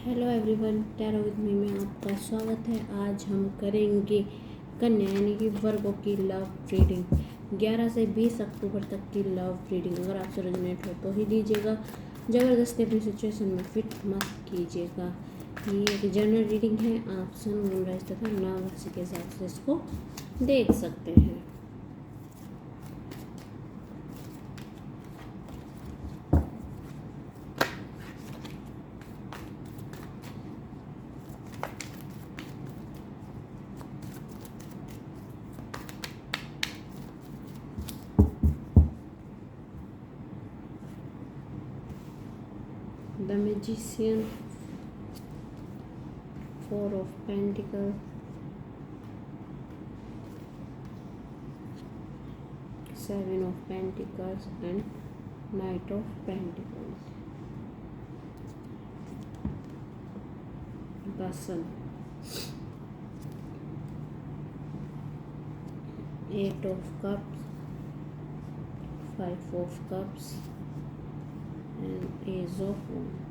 Hello everyone, tarot with me में आपका स्वागत है। आज हम करेंगे कन्या यानी कि वर्गों की लव रीडिंग। 11 से 20 अक्टूबर तक की लव रीडिंग अगर आपसे रेजोनेट हो तो ही लीजिएगा, ज़बरदस्ती अपनी सिचुएशन में फिट मत कीजिएगा। ये एक जनरल रीडिंग है, आप सन मून राइज तथा नवराशि के हिसाब से इसको देख सकते हैं। The Magician, 4 of Pentacles, 7 of Pentacles and Knight of Pentacles. The Sun, 8 of Cups, 5 of Cups and Ace of Wands.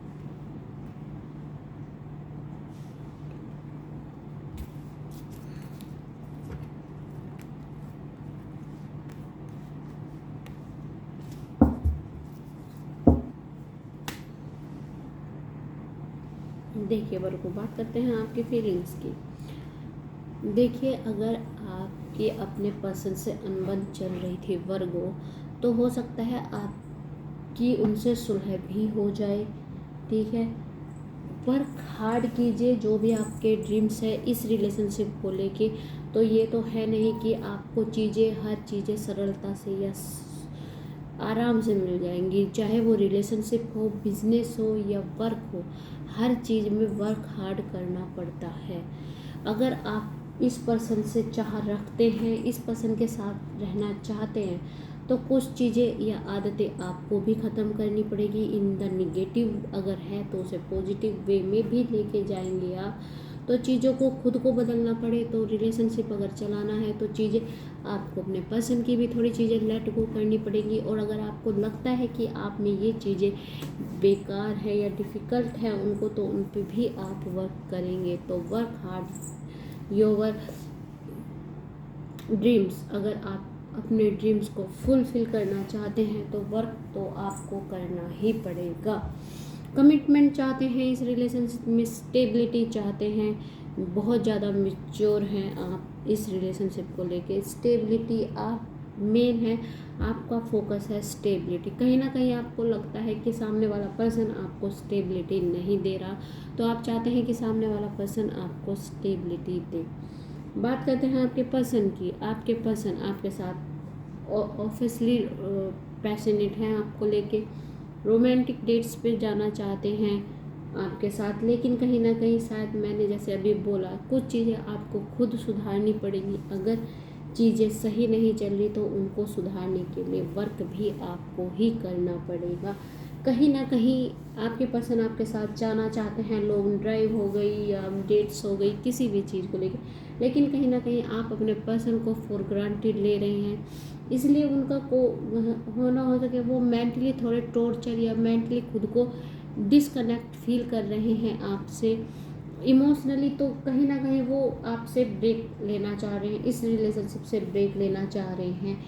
देखिए वर्गो, बात करते हैं आपकी फीलिंग्स की। देखिए, अगर आपके अपने पर्सन से अनबन चल रही थी वर्गो, तो हो सकता है आपकी उनसे सुलह भी हो जाए। ठीक है, वर्क हार्ड कीजिए जो भी आपके ड्रीम्स है इस रिलेशनशिप को लेके। तो ये तो है नहीं कि आपको हर चीज़ें सरलता से या आराम से मिल जाएंगी, चाहे वो रिलेशनशिप हो, बिजनेस हो या वर्क हो। हर चीज़ में वर्क हार्ड करना पड़ता है। अगर आप इस पर्सन से चाह रखते हैं, इस पर्सन के साथ रहना चाहते हैं, तो कुछ चीज़ें या आदतें आपको भी ख़त्म करनी पड़ेगी। इन द निगेटिव अगर है तो उसे पॉजिटिव वे में भी लेके जाएंगे आप। तो चीज़ों को खुद को बदलना पड़े। तो रिलेशनशिप अगर चलाना है तो चीज़ें आपको अपने पर्सन की भी थोड़ी चीज़ें लेट गो करनी पड़ेगी। और अगर आपको लगता है कि आप में ये चीज़ें बेकार है या डिफ़िकल्ट है उनको, तो उन पर भी आप वर्क करेंगे। तो वर्क हार्ड योर ड्रीम्स। अगर आप अपने ड्रीम्स को फुलफिल करना चाहते हैं तो वर्क तो आपको करना ही पड़ेगा। कमिटमेंट चाहते हैं इस रिलेशनशिप में, स्टेबिलिटी चाहते हैं, बहुत ज़्यादा मैच्योर हैं आप इस रिलेशनशिप को लेके। स्टेबिलिटी आप मेन है, आपका फोकस है स्टेबिलिटी। कहीं ना कहीं आपको लगता है कि सामने वाला पर्सन आपको स्टेबिलिटी नहीं दे रहा, तो आप चाहते हैं कि सामने वाला पर्सन आपको स्टेबिलिटी दे। बात करते हैं आपके पर्सन की। आपके पर्सन आपके साथ ऑब्वियसली पैशनेट हैं आपको लेके, रोमांटिक डेट्स पे जाना चाहते हैं आपके साथ। लेकिन कहीं ना कहीं शायद मैंने जैसे अभी बोला, कुछ चीज़ें आपको खुद सुधारनी पड़ेगी। अगर चीज़ें सही नहीं चल रही तो उनको सुधारने के लिए वर्क भी आपको ही करना पड़ेगा। कहीं ना कहीं आपके पर्सन आपके साथ जाना चाहते हैं, लॉन्ग ड्राइव हो गई या डेट्स हो गई, किसी भी चीज़ को लेकर। लेकिन कहीं ना कहीं आप अपने पर्सन को फॉर ग्रांटेड ले रहे हैं, इसलिए उनका को होना हो सके वो मेंटली थोड़े टॉर्चर या मेंटली खुद को डिसकनेक्ट फील कर रहे हैं आपसे इमोशनली। तो कहीं ना कहीं वो आपसे ब्रेक लेना चाह रहे हैं, इस रिलेशनशिप से ब्रेक लेना चाह रहे हैं।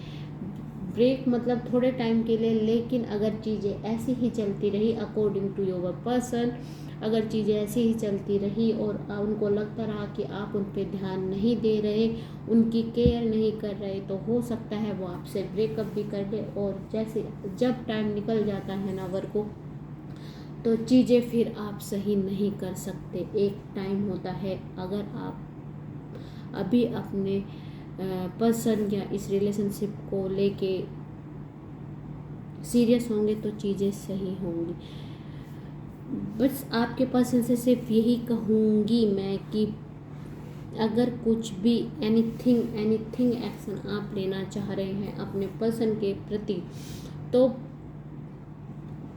ब्रेक मतलब थोड़े टाइम के लिए, लेकिन अगर चीज़ें ऐसी ही चलती रही अकॉर्डिंग टू योर पर्सन, अगर चीज़ें ऐसी ही चलती रही और उनको लगता रहा कि आप उन पर ध्यान नहीं दे रहे, उनकी केयर नहीं कर रहे, तो हो सकता है वो आपसे ब्रेकअप भी कर दे। और जैसे जब टाइम निकल जाता है ना वर्क को, तो चीज़ें फिर आप सही नहीं कर सकते। एक टाइम होता है, अगर आप अभी अपने पर्सन या इस रिलेशनशिप को लेके सीरियस होंगे तो चीज़ें सही होंगी। बस आपके पर्सन से सिर्फ यही कहूँगी मैं कि अगर कुछ भी एनीथिंग एक्शन आप लेना चाह रहे हैं अपने पर्सन के प्रति, तो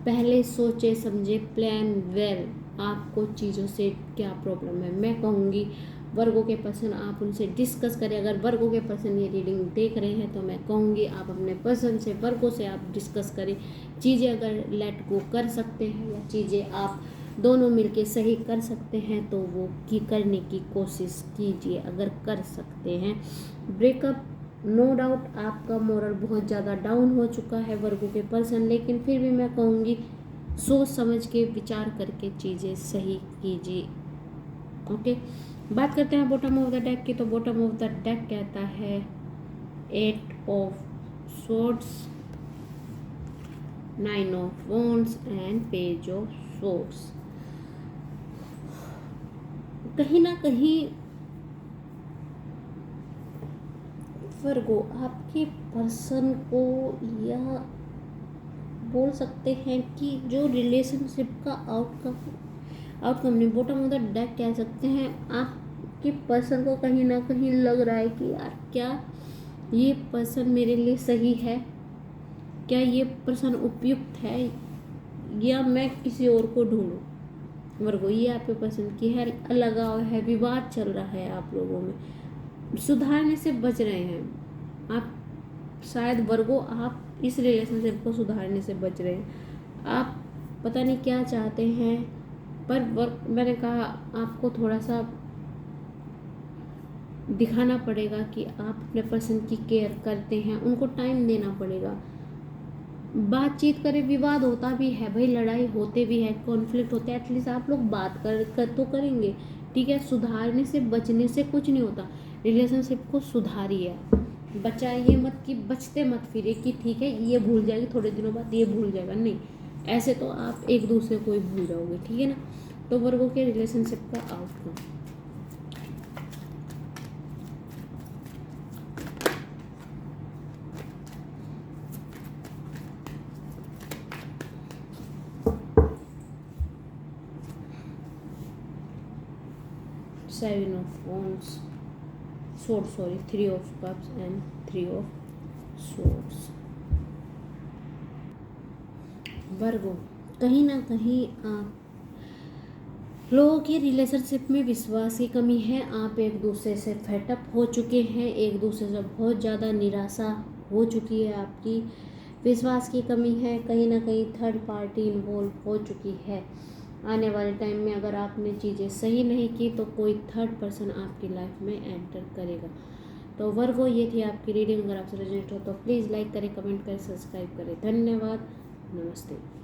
पहले सोचे समझे, प्लान वेल आपको चीज़ों से क्या प्रॉब्लम है। मैं कहूँगी वर्गों के पर्सन आप उनसे डिस्कस करें। अगर वर्गों के पर्सन ये रीडिंग देख रहे हैं तो मैं कहूँगी आप अपने पर्सन से, वर्गों से आप डिस्कस करें। चीज़ें अगर लेट गो कर सकते हैं या चीज़ें आप दोनों मिलके सही कर सकते हैं तो वो करने की कोशिश कीजिए अगर कर सकते हैं। ब्रेकअप नो डाउट आपका मोरल बहुत ज़्यादा डाउन हो चुका है वर्गों के पर्सन, लेकिन फिर भी मैं कहूँगी सोच समझ के विचार करके चीज़ें सही कीजिए। ओके, बात करते हैं बॉटम ऑफ द डेक की। तो बॉटम ऑफ द डेक कहता है 8 of swords, 9 of wands and page of swords. कहीं ना कहीं वर्गो आपके पर्सन को, या बोल सकते हैं कि जो रिलेशनशिप का आउटकम नहीं, बॉटम ऑफ द डेक कह सकते हैं, आपके पर्सन को कहीं ना कहीं लग रहा है कि यार क्या ये पर्सन मेरे लिए सही है, क्या ये पर्सन उपयुक्त है, या मैं किसी और को ढूंढूं। वर्गो ये आपके पर्सन की है, लगाव है, विवाद चल रहा है आप लोगों में, सुधारने से बच रहे हैं आप। शायद वर्गो आप इस रिलेशनशिप को सुधारने से बच रहे हैं। आप पता नहीं क्या चाहते हैं, पर मैंने कहा आपको थोड़ा सा दिखाना पड़ेगा कि आप अपने पर्सन की केयर करते हैं, उनको टाइम देना पड़ेगा। बातचीत करें, विवाद होता भी है भाई, लड़ाई होते भी है, कॉन्फ्लिक्ट होते हैं, एटलीस्ट आप लोग बात कर तो करेंगे, ठीक है। सुधारने से बचने से कुछ नहीं होता, रिलेशनशिप को सुधारिए, बचाइए मत कि बचते मत फिरे कि ठीक है ये भूल जाएगी, थोड़े दिनों बाद ये भूल जाएगा, नहीं, ऐसे तो आप एक दूसरे को ही भूल जाओगे, ठीक है ना। तो वर्गों के रिलेशनशिप का outcome, seven of wands, sword sorry, 3 of cups and 3 of swords. वर्गो कहीं ना कहीं आप लोगों की रिलेशनशिप में विश्वास की कमी है, आप एक दूसरे से फेटअप हो चुके हैं, एक दूसरे से बहुत ज़्यादा निराशा हो चुकी है आपकी, विश्वास की कमी है, कहीं ना कहीं थर्ड पार्टी इन्वॉल्व हो चुकी है। आने वाले टाइम में अगर आपने चीज़ें सही नहीं की तो कोई थर्ड पर्सन आपकी लाइफ में एंटर करेगा। तो वर्गो ये थी आपकी रीडिंग। अगर आपसे रेजोनेट हो तो प्लीज़ लाइक करें, कमेंट करें, सब्सक्राइब करें। धन्यवाद, नमस्ते।